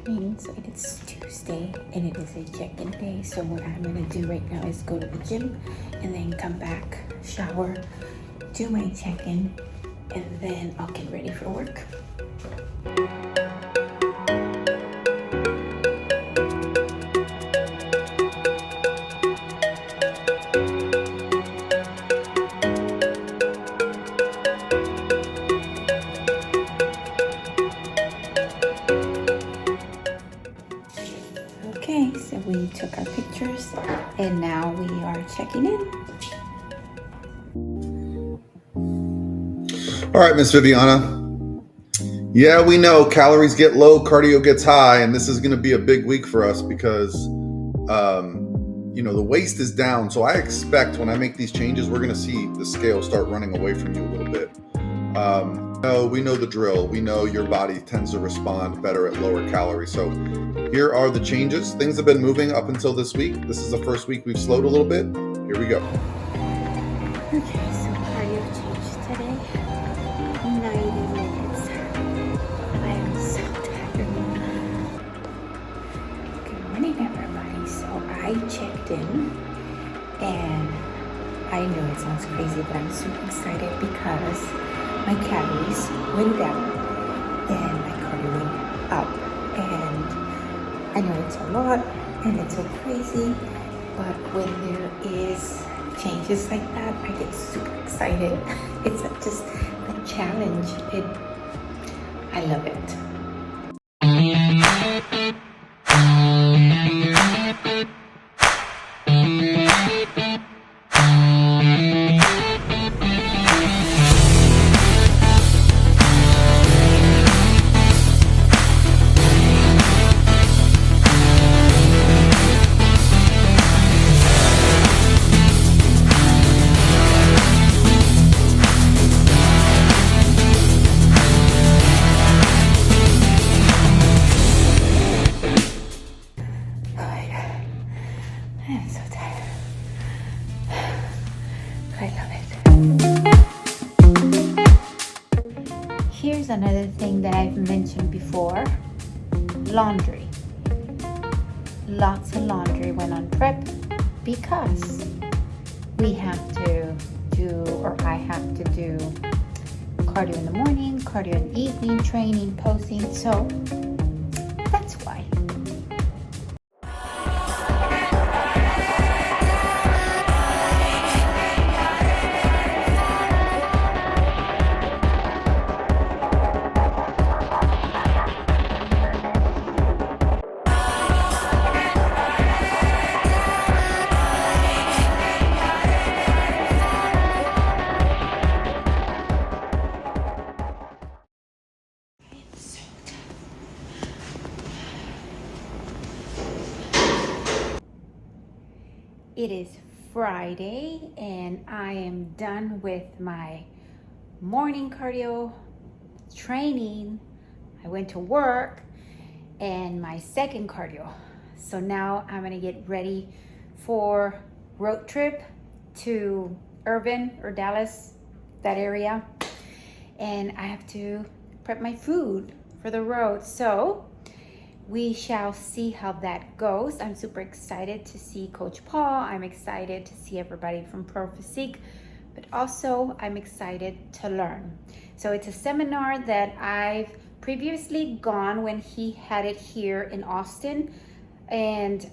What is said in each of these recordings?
morning. So it is Tuesday and it is a check-in day. So what I'm gonna do right now is go to the gym and then come back, shower, do my check-in, and then I'll get ready for work. Okay, so we took our pictures and now we are checking in. All right, Miss Viviana. Yeah, we know calories get low, cardio gets high, and this is going to be a big week for us because, the waist is down. So I expect when I make these changes, we're going to see the scale start running away from you a little bit. We know the drill. We know your body tends to respond better at lower calories. So here are the changes. Things have been moving up until this week. This is the first week we've slowed a little bit. Here we go. Okay, so cardio change today. 90 minutes. I am so tired. Good morning, everybody. So I checked in and I know it sounds crazy, but I'm super excited because my calories went down and my cardio went up. And I know it's a lot and it's so crazy, but when there is changes like that, I get super excited. It's just a challenge. I love it. Here's another thing that I've mentioned before. Laundry. Lots of laundry went on prep because we have to I have to do cardio in the morning, cardio in the evening, training, posting. So that's why. It is Friday and I am done with my morning cardio training. I went to work and my second cardio. So now I'm gonna get ready for road trip to Irvin or Dallas, that area. And I have to prep my food for the road. So we shall see how that goes. I'm super excited to see Coach Paul. I'm excited to see everybody from Pro Physique, but also I'm excited to learn. So it's a seminar that I've previously gone when he had it here in Austin, and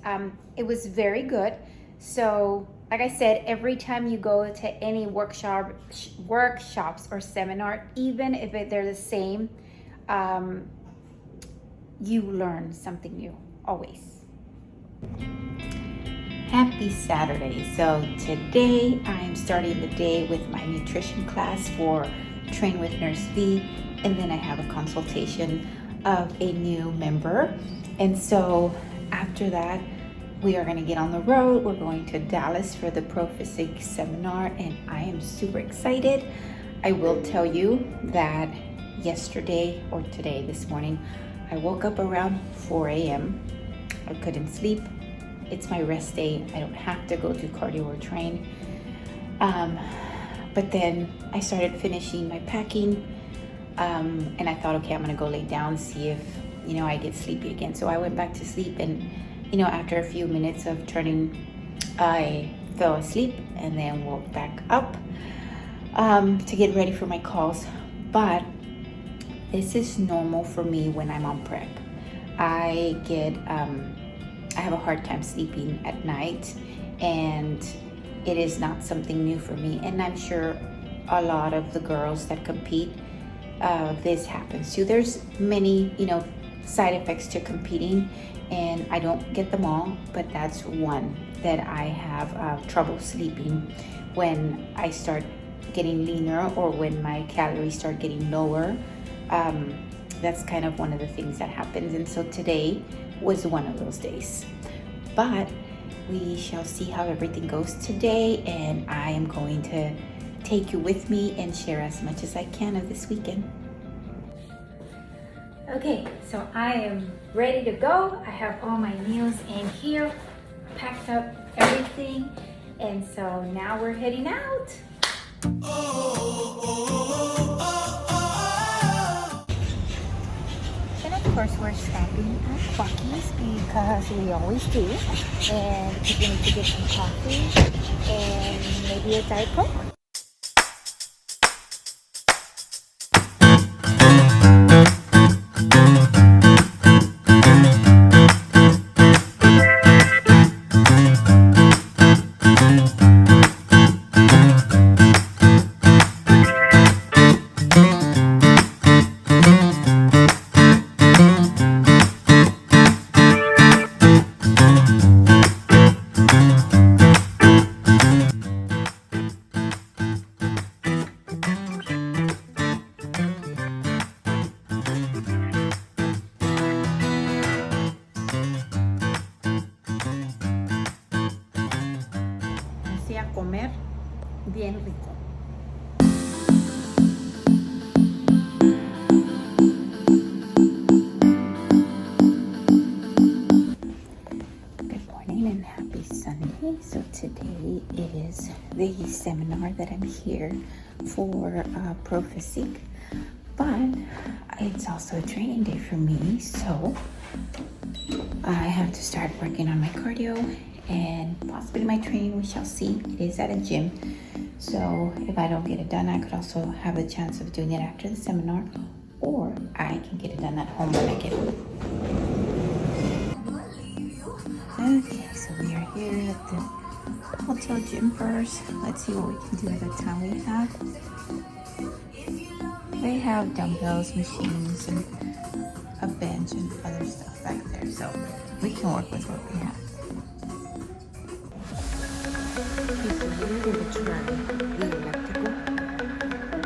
it was very good. So like I said, every time you go to any workshops or seminar, even if they're the same, you learn something new, always. Happy Saturday. So today I'm starting the day with my nutrition class for Train with Nurse V, and then I have a consultation of a new member. And so after that, we are going to get on the road. We're going to Dallas for the Pro Physique seminar, and I am super excited. I will tell you that yesterday or today, this morning, I woke up around 4 a.m. I couldn't sleep. It's my rest day. I don't have to go to cardio or train. But then I started finishing my packing, and I thought, okay, I'm gonna go lay down, see if you know, I get sleepy again. So I went back to sleep, and you know, after a few minutes of turning, I fell asleep and then woke back up to get ready for my calls. But this is normal for me when I'm on prep. I have a hard time sleeping at night, and it is not something new for me. And I'm sure a lot of the girls that compete, this happens too. There's many, you know, side effects to competing, and I don't get them all, but that's one that I have trouble sleeping when I start getting leaner or when my calories start getting lower. That's kind of one of the things that happens. And so today was one of those days. But we shall see how everything goes today, and I am going to take you with me and share as much as I can of this weekend. Okay, so I am ready to go. I have all my meals in here, packed up everything, and so now we're heading out. And of course we're stopping at Buc-ee's because we always do, and because we need to get some coffee and maybe a Diet Coke. A comer bien rico. Good morning and happy Sunday. So today is the seminar that I'm here for Pro Physique, but it's also a training day for me, so I have to start working on my cardio and possibly my training. We shall see. It is at a gym, so if I don't get it done, I could also have a chance of doing it after the seminar, or I can get it done at home when I get home. Okay, so we are here at the hotel gym first. Let's see what we can do at the time we have. They have dumbbells, machines, and a bench and other stuff back there, so we can work with what we have. Okay, so we're going to try the elliptical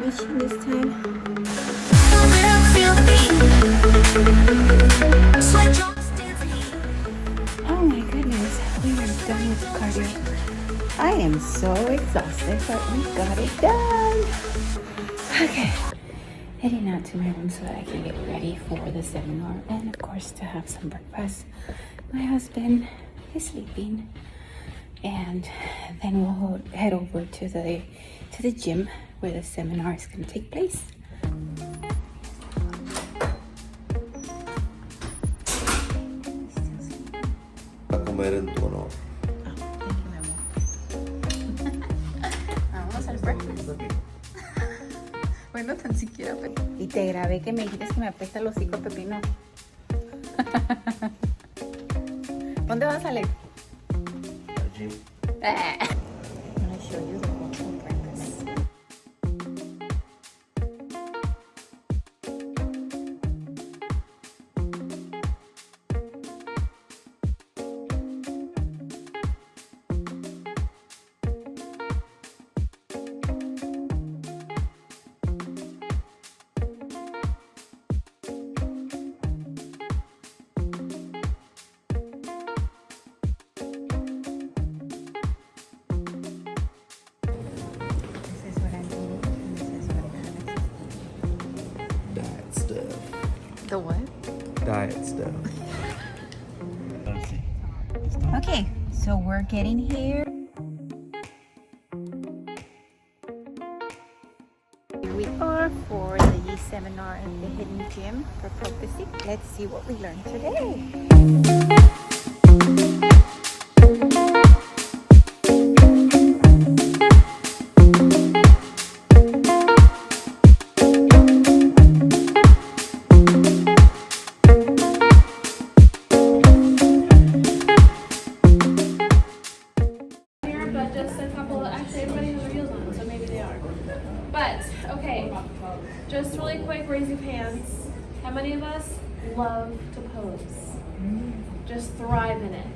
machine this time. Oh my goodness, we are done with the cardio. I am so exhausted, but we got it done. Okay, heading out to my room so that I can get ready for the seminar and of course to have some breakfast. My husband is sleeping, and then we'll head over to the gym where the seminar is going to take place. A comer en tu honor. Vamos al breakfast. Bueno, tan siquiera. Y te grabé que me dijiste que me apesta el hocico, Pepino. ¿Dónde vas, Alex? Al gym. I'm going to show you the whole breakfast. Diet stuff. The what? Diet stuff. Okay, so we're getting here. Here we are for the mobility seminar at the Hidden Gym for Pro Physique. Let's see what we learned today. But just a couple, actually everybody has reels on, so maybe they are. But, okay, just really quick, raise your hands. How many of us love to pose? Just thrive in it.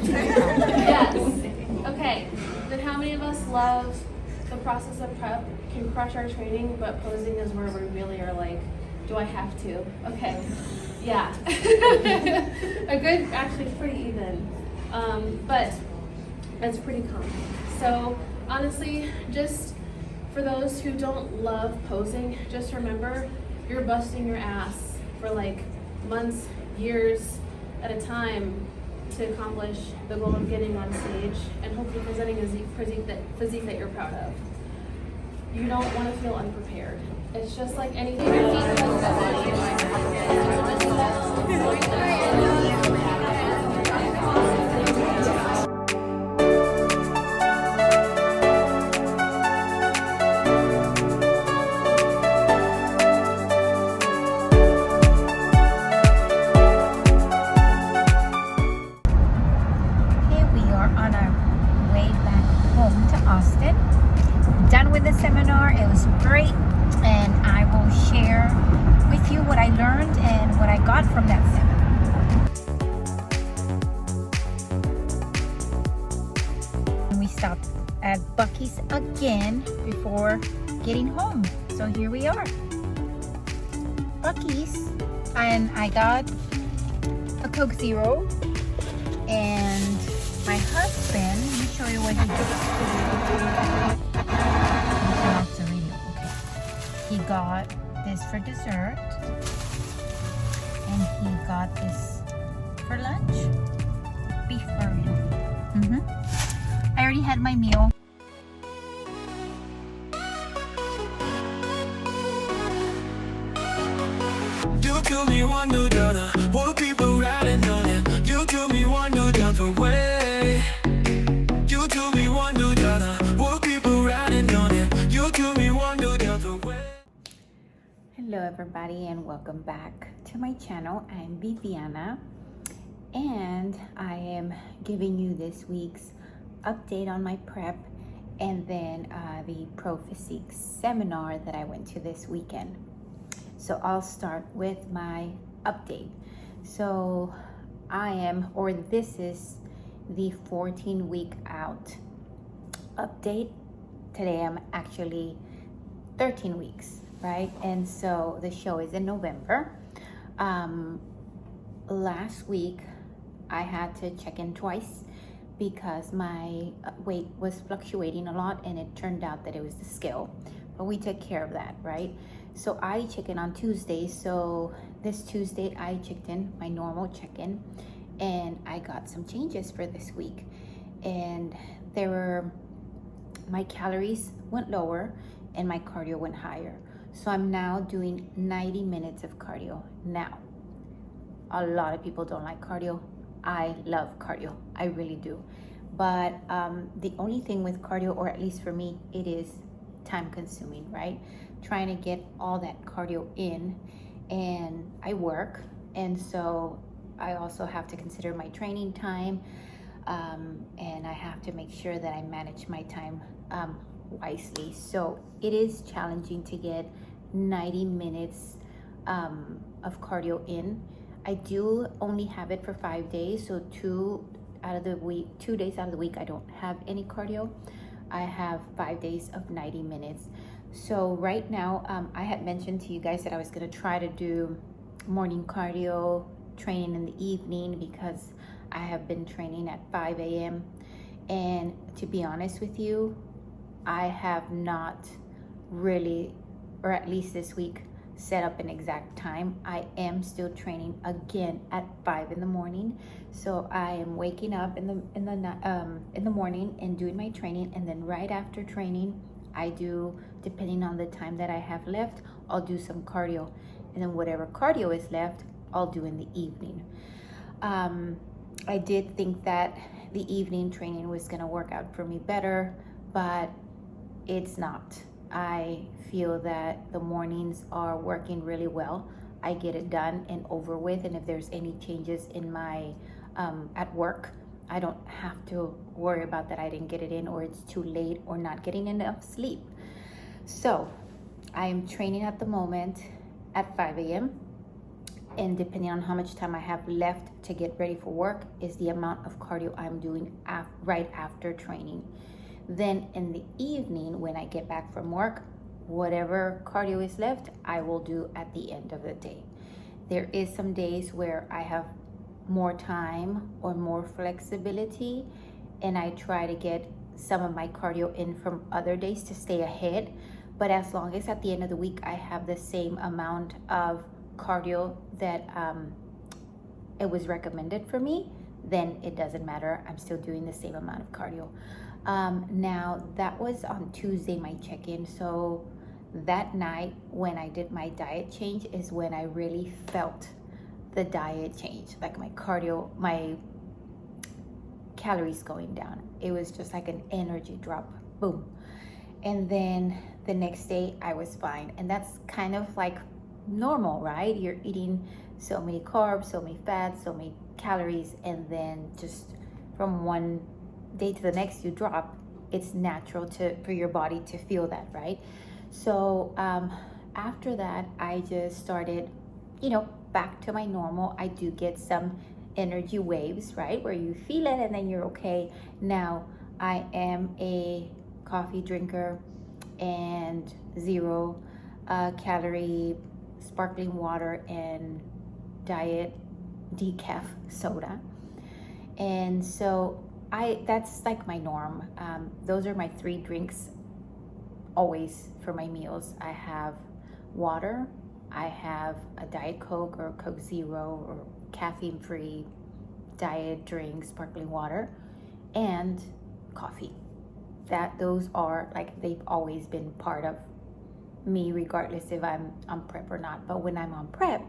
Yes. Okay, then how many of us love the process of prep, can crush our training, but posing is where we really are like, do I have to? Okay, yeah. A good, actually it's pretty even. But it's pretty common. So honestly, just for those who don't love posing, just remember you're busting your ass for like months, years at a time to accomplish the goal of getting on stage and hopefully presenting a physique that you're proud of. You don't want to feel unprepared. It's just like anything. Done with the seminar. It was great, and I will share with you what I learned and what I got from that seminar. We stopped at Buc-ee's again before getting home, so here we are, Buc-ee's, and I got a Coke Zero, and my husband, let me show you what he did. He got this for dessert, and he got this for lunch. Beef burrito. I already had my meal. You do me one do donna, what people riding on it. You do me one do donna way. You do me one do donna, what people riding on it. You do me one do donna way. Hello everybody, and welcome back to my channel. I'm Viviana, and I am giving you this week's update on my prep and then the Pro Physique seminar that I went to this weekend. So I'll start with my update. So this is the 14-week out update. Today I'm actually 13 weeks, right? And so the show is in November. Last week I had to check in twice because my weight was fluctuating a lot, and it turned out that it was the scale, but we took care of that, right? So I check in on Tuesday. So this Tuesday I checked in, my normal check-in, and I got some changes for this week, and my calories went lower and my cardio went higher. So I'm now doing 90 minutes of cardio. Now, a lot of people don't like cardio. I love cardio, I really do. But the only thing with cardio, or at least for me, it is time consuming, right? Trying to get all that cardio in, and I work, and so I also have to consider my training time, and I have to make sure that I manage my time wisely. So it is challenging to get 90 minutes of cardio in. I do only have it for 5 days, so 2 days out of the week I don't have any cardio. I have 5 days of 90 minutes. So right now, I had mentioned to you guys that I was going to try to do morning cardio training in the evening because I have been training at 5 a.m. And to be honest with you, I have not really, or at least this week, set up an exact time. I am still training again at 5 in the morning. So I am waking up in the morning and doing my training, and then right after training I do, depending on the time that I have left, I'll do some cardio, and then whatever cardio is left, I'll do in the evening. I did think that the evening training was gonna work out for me better, but it's not. I feel that the mornings are working really well. I get it done and over with, and if there's any changes in my at work, I don't have to worry about that I didn't get it in, or it's too late, or not getting enough sleep. So I am training at the moment at 5 a.m. and depending on how much time I have left to get ready for work is the amount of cardio I'm doing right after training. Then in the evening, when I get back from work, whatever cardio is left, I will do at the end of the day. There is some days where I have more time or more flexibility, and I try to get some of my cardio in from other days to stay ahead. But as long as at the end of the week I have the same amount of cardio that it was recommended for me, then it doesn't matter. I'm still doing the same amount of cardio. Now that was on Tuesday, my check-in. So that night when I did my diet change is when I really felt the diet change, like my cardio, my calories going down. It was just like an energy drop, boom. And then the next day I was fine. And that's kind of like normal, right? You're eating so many carbs, so many fats, so many calories, and then just from one day to the next you drop. It's natural for your body to feel that, right? So after that I just started, back to my normal. I do get some energy waves, right, where you feel it and then you're okay. Now I am a coffee drinker and 0 calorie sparkling water and diet decaf soda, and so that's like my norm. Those are my 3 drinks always for my meals. I have water, I have a Diet Coke or Coke Zero or caffeine free diet drink, sparkling water, and coffee. Those are like, they've always been part of me regardless if I'm on prep or not. But when I'm on prep,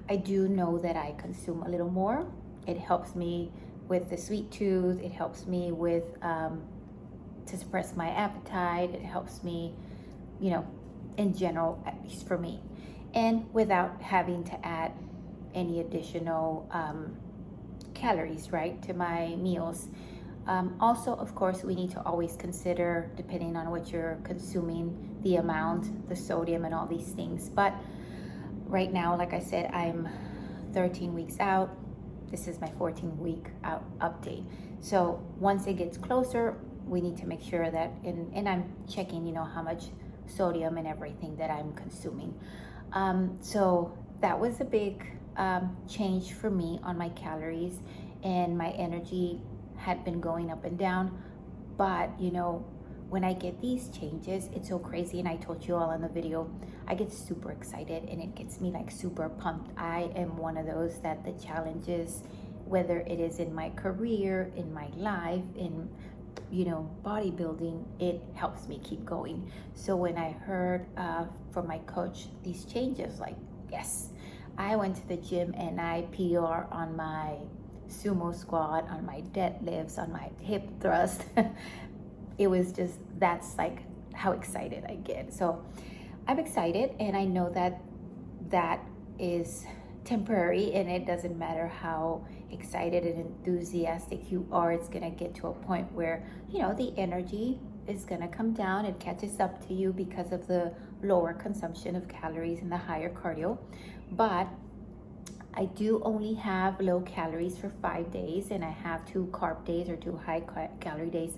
I do know that I consume a little more. It helps me with the sweet tooth. It helps me with to suppress my appetite. It helps me, in general, at least for me, and without having to add any additional calories, right, to my meals. Also, of course, we need to always consider, depending on what you're consuming, the amount, the sodium, and all these things. But right now, like I said, I'm 13 weeks out. This is my 14-week update. So once it gets closer, we need to make sure that, and I'm checking, how much sodium and everything that I'm consuming. So that was a big change for me on my calories, and my energy had been going up and down. But when I get these changes, it's so crazy, and I told you all in the video, I get super excited and it gets me like super pumped. I am one of those that the challenges, whether it is in my career, in my life, in bodybuilding, it helps me keep going. So when I heard from my coach these changes, like, yes. I went to the gym and I PR on my sumo squat, on my deadlifts, on my hip thrust. It was just, that's like how excited I get. So I'm excited, and I know that that is temporary, and it doesn't matter how excited and enthusiastic you are. It's gonna get to a point where the energy is gonna come down. It catches up to you because of the lower consumption of calories and the higher cardio. But I do only have low calories for 5 days, and I have 2 carb days or 2 high calorie days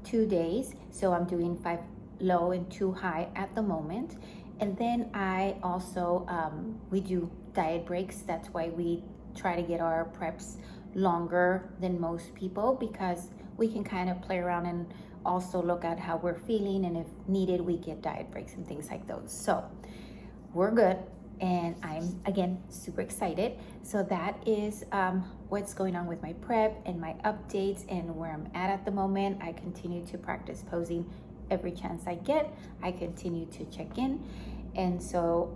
2 days. So I'm doing 5 low and 2 high at the moment. And then I also we do diet breaks. That's why we try to get our preps longer than most people, because we can kind of play around and also look at how we're feeling, and if needed we get diet breaks and things like those. So we're good, and I'm again super excited. So that is what's going on with my prep and my updates and where I'm at the moment. I continue to practice posing every chance I get. I continue to check in, And so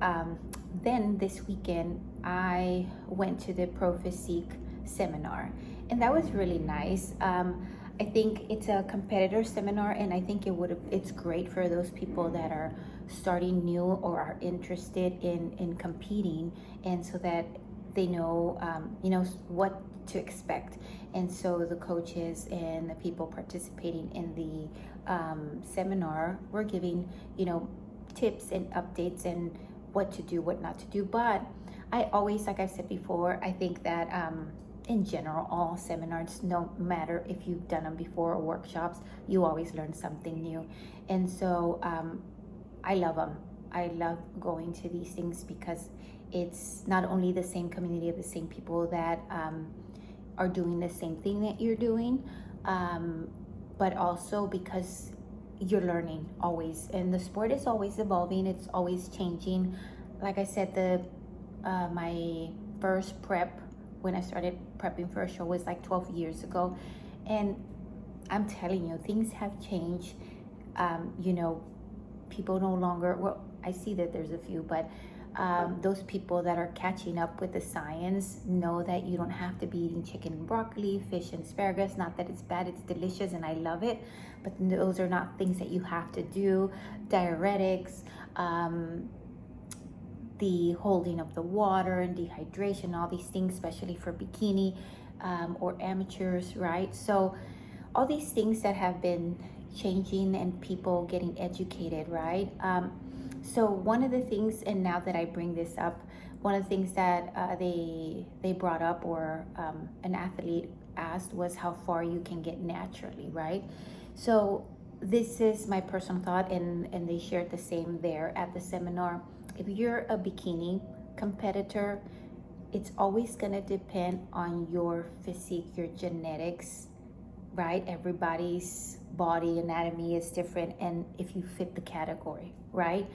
then this weekend I went to the Pro Physique seminar, and that was really nice. I think it's a competitor seminar, and I think it's great for those people that are starting new or are interested in competing, and so that they know what to expect. And so the coaches and the people participating in the seminar were giving tips and updates and what to do, what not to do. But I always, like I've said before, I think that in general, all seminars, no matter if you've done them before or workshops, you always learn something new. And so I love them. I love going to these things because it's not only the same community of the same people that are doing the same thing that you're doing, but also because you're learning always, and the sport is always evolving, it's always changing. Like I said, my first prep, when I started prepping for a show, was like 12 years ago, and I'm telling you, things have changed. People no longer, well, I see that there's a few, but those people that are catching up with the science know that you don't have to be eating chicken and broccoli, fish and asparagus. Not that it's bad, it's delicious and I love it, but those are not things that you have to do. Diuretics, the holding of the water and dehydration, all these things, especially for bikini or amateurs, right? So all these things that have been changing and people getting educated, right? So one of the things, and now that I bring this up, one of the things that they brought up, or an athlete asked, was how far you can get naturally, right? So this is my personal thought, and they shared the same there at the seminar. If you're a bikini competitor, it's always gonna depend on your physique, your genetics, right? Everybody's body anatomy is different, and if you fit the category, right?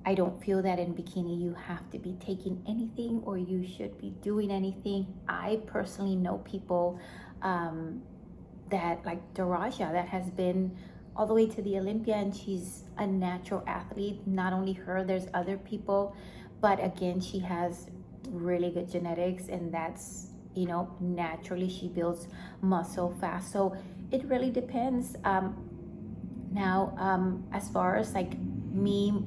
I don't feel that in bikini you have to be taking anything or you should be doing anything. I personally know people that, like Daraja, that has been all the way to the Olympia, and she's a natural athlete. Not only her, there's other people, but again, she has really good genetics, and that's, naturally she builds muscle fast. So it really depends. Now, as far as like me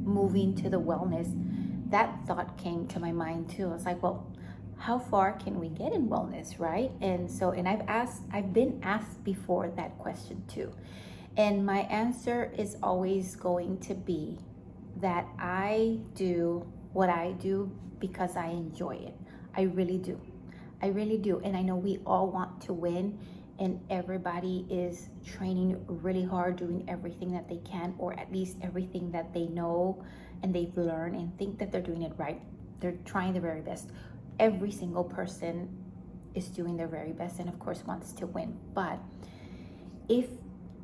moving to the wellness, that thought came to my mind too. I was like, well, how far can we get in wellness, right? And so, and I've been asked before that question too. And my answer is always going to be that I do what I do because I enjoy it. I really do. I really do. And I know we all want to win, and everybody is training really hard, doing everything that they can, or at least everything that they know and they've learned and think that they're doing it right. They're trying their very best. Every single person is doing their very best and of course wants to win. But if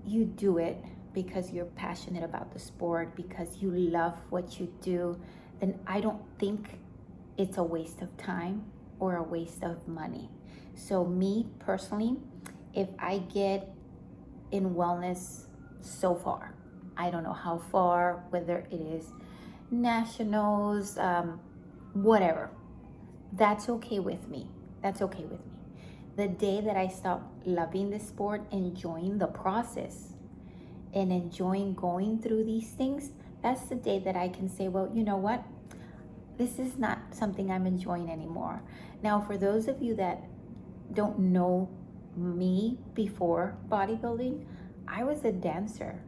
you do it because you're passionate about the sport, because you love what you do, then I don't think it's a waste of time or a waste of money. So me personally, if I get in wellness so far, I don't know how far, whether it is nationals, whatever, that's okay with me. That's okay with me. The day that I stop loving the sport, enjoying the process and enjoying going through these things, that's the day that I can say, well, you know what? This is not something I'm enjoying anymore. Now, for those of you that don't know me before bodybuilding, I was a dancer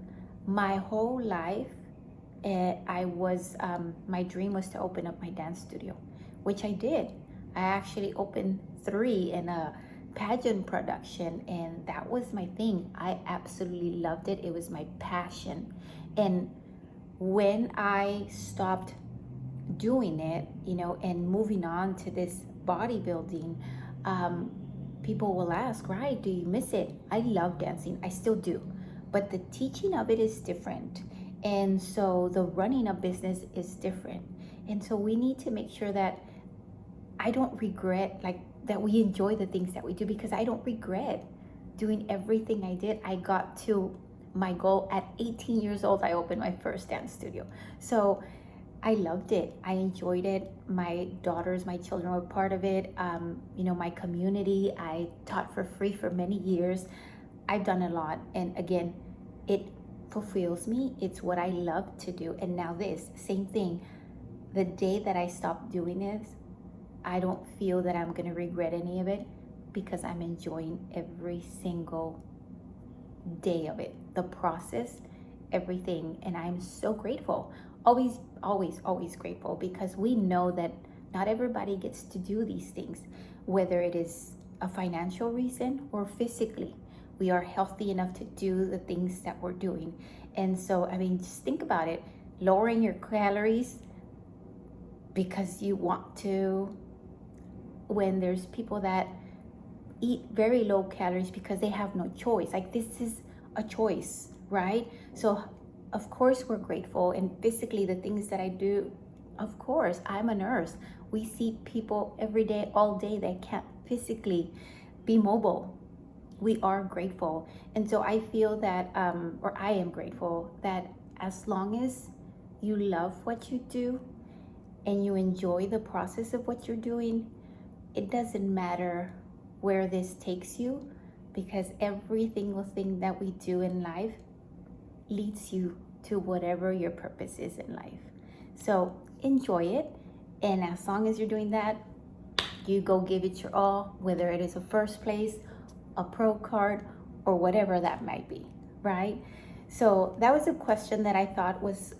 my whole life. My dream was to open up my dance studio, which I did. I actually opened 3 in a pageant production, and that was my thing. I absolutely loved it. It was my passion. And when I stopped doing it, and moving on to this bodybuilding, people will ask, right, do you miss it? I love dancing. I still do. But the teaching of it is different. And so the running a business is different. And so we need to make sure that I don't regret, that we enjoy the things that we do, because I don't regret doing everything I did. I got to my goal at 18 years old. I opened my first dance studio. So I loved it. I enjoyed it. My daughters, my children were part of it. My community, I taught for free for many years. I've done a lot. And again, it fulfills me. It's what I love to do. And now this, same thing. The day that I stop doing this, I don't feel that I'm going to regret any of it because I'm enjoying every single day of it, the process, everything. And I'm so grateful. Always, always, always grateful, because we know that not everybody gets to do these things, whether it is a financial reason or physically. We are healthy enough to do the things that we're doing. And so, I mean, just think about it. Lowering your calories because you want to, when there's people that eat very low calories because they have no choice. Like, this is a choice, right? So of course we're grateful. And physically, the things that I do, of course, I'm a nurse. We see people every day, all day, that can't physically be mobile. We are grateful. And so I feel that, or I am grateful that as long as you love what you do and you enjoy the process of what you're doing, it doesn't matter where this takes you, because every single thing that we do in life leads you to whatever your purpose is in life. So enjoy it. And as long as you're doing that, you go give it your all, whether it is a first place, a pro card, or whatever that might be, right? So that was a question that I thought was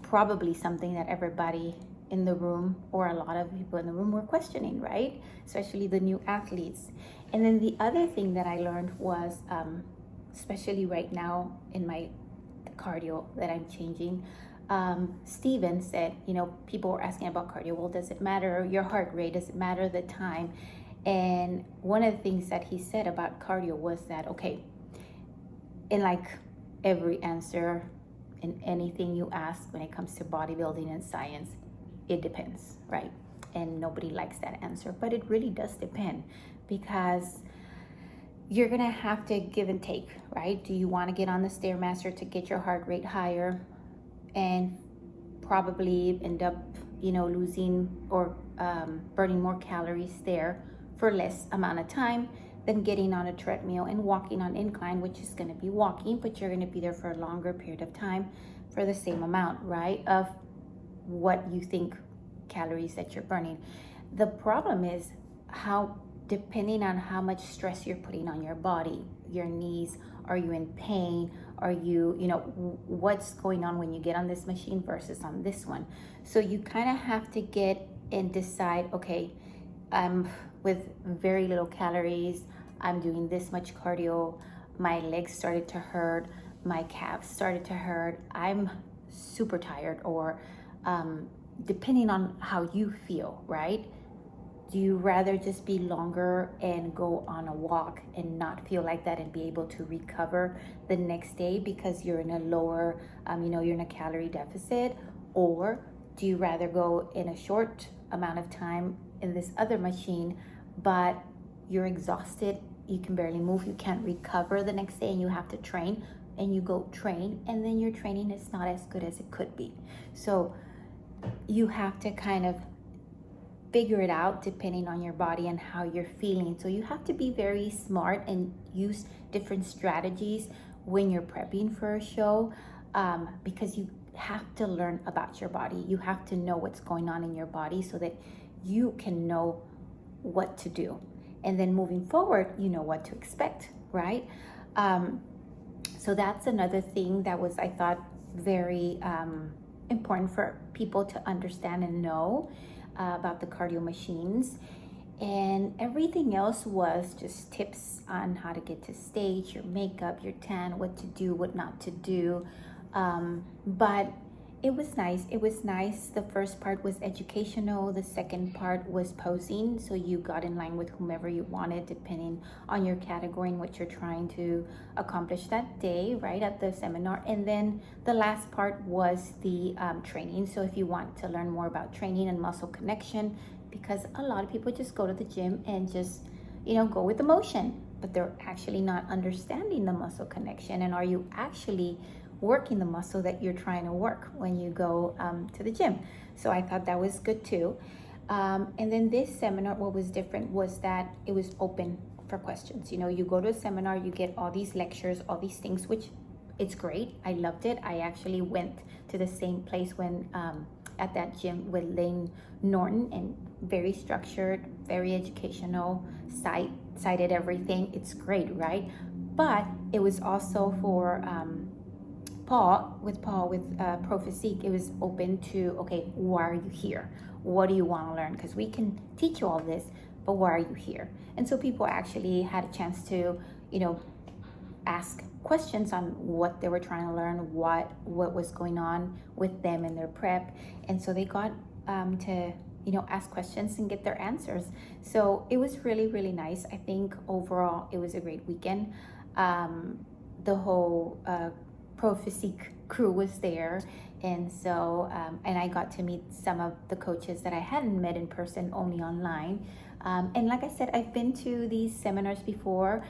probably something that everybody in the room, or a lot of people in the room, were questioning, right? Especially the new athletes. And then the other thing that I learned was, especially right now in my cardio that I'm changing, Steven said, people were asking about cardio. Well, does it matter your heart rate? Does it matter the time? And one of the things that he said about cardio was that, okay, in like every answer in anything you ask when it comes to bodybuilding and science, it depends, right? And nobody likes that answer, but it really does depend, because you're gonna have to give and take, right? Do you want to get on the Stairmaster to get your heart rate higher and probably end up, losing or burning more calories there for less amount of time than getting on a treadmill and walking on incline, which is going to be walking, but you're going to be there for a longer period of time for the same amount, right, of what you think calories that you're burning. The problem is how, depending on how much stress you're putting on your body, your knees, are you in pain? Are you, what's going on when you get on this machine versus on this one? So you kind of have to get and decide, okay, I'm with very little calories, I'm doing this much cardio, my legs started to hurt, my calves started to hurt, I'm super tired, or depending on how you feel, right? Do you rather just be longer and go on a walk and not feel like that and be able to recover the next day because you're in a lower, you're in a calorie deficit? Or do you rather go in a short amount of time in this other machine, but you're exhausted, you can barely move, you can't recover the next day, and you have to train, and you go train, and then your training is not as good as it could be? So you have to kind of figure it out depending on your body and how you're feeling. So you have to be very smart and use different strategies when you're prepping for a show, because you have to learn about your body. You have to know what's going on in your body so that you can know what to do. And then moving forward, you know what to expect, right? So that's another thing that was, I thought, very important for people to understand and know about the cardio machines. And everything else was just tips on how to get to stage, your makeup, your tan, what to do, what not to do. But it was nice. It was nice. The first part was educational. The second part was posing. So you got in line with whomever you wanted, depending on your category and what you're trying to accomplish that day, right, at the seminar. And then the last part was the training. So if you want to learn more about training and muscle connection, because a lot of people just go to the gym and just, go with the motion, but they're actually not understanding the muscle connection. And are you actually working the muscle that you're trying to work when you go to the gym. So I thought that was good too. And then this seminar, what was different was that it was open for questions. You know, you go to a seminar, you get all these lectures, all these things, which it's great. I loved it. I actually went to the same place when at that gym with Lane Norton, and very structured, very educational, cited everything. It's great, right? But it was also for Paul with Pro Physique. It was open to, okay, why are you here? What do you want to learn? Because we can teach you all this, but why are you here? And so people actually had a chance to, you know, ask questions on what they were trying to learn, what was going on with them in their prep. And so they got to, you know, ask questions and get their answers. So it was really, really nice. I think overall it was a great weekend. The whole Pro Physique crew was there. And so, and I got to meet some of the coaches that I hadn't met in person, only online. And like I said, I've been to these seminars before.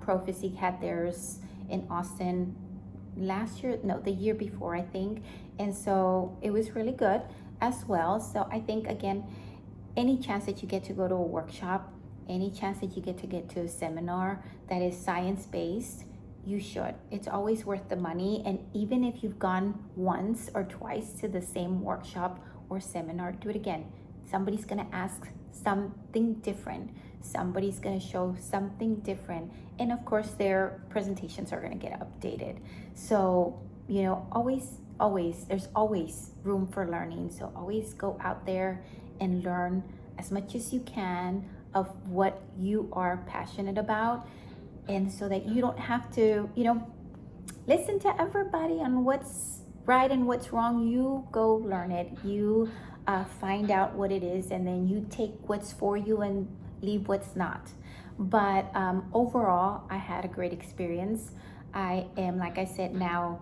Pro Physique had theirs in Austin the year before, I think. And so it was really good as well. So I think, again, any chance that you get to go to a workshop, any chance that you get to a seminar that is science-based, you should. It's always worth the money. And even if you've gone once or twice to the same workshop or seminar, do it again. Somebody's gonna ask something different. Somebody's gonna show something different. And of course, their presentations are gonna get updated. So, you know, there's always room for learning. So always go out there and learn as much as you can of what you are passionate about. And so that you don't have to, you know, listen to everybody on what's right and what's wrong. You go learn it. You find out what it is, and then you take what's for you and leave what's not. But overall, I had a great experience. I am, like I said, now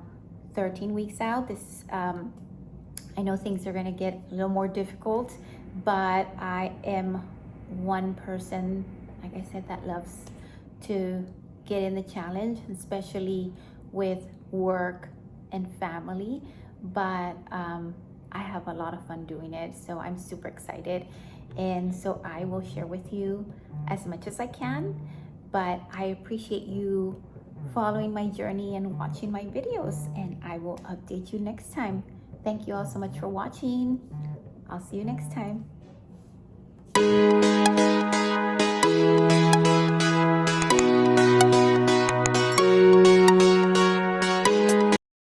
13 weeks out. This I know things are gonna get a little more difficult, but I am one person, like I said, that loves to get in the challenge, especially with work and family. But I have a lot of fun doing it, so I'm super excited. And so I will share with you as much as I can, but I appreciate you following my journey and watching my videos, and I will update you next time. Thank you all so much for watching. I'll see you next time.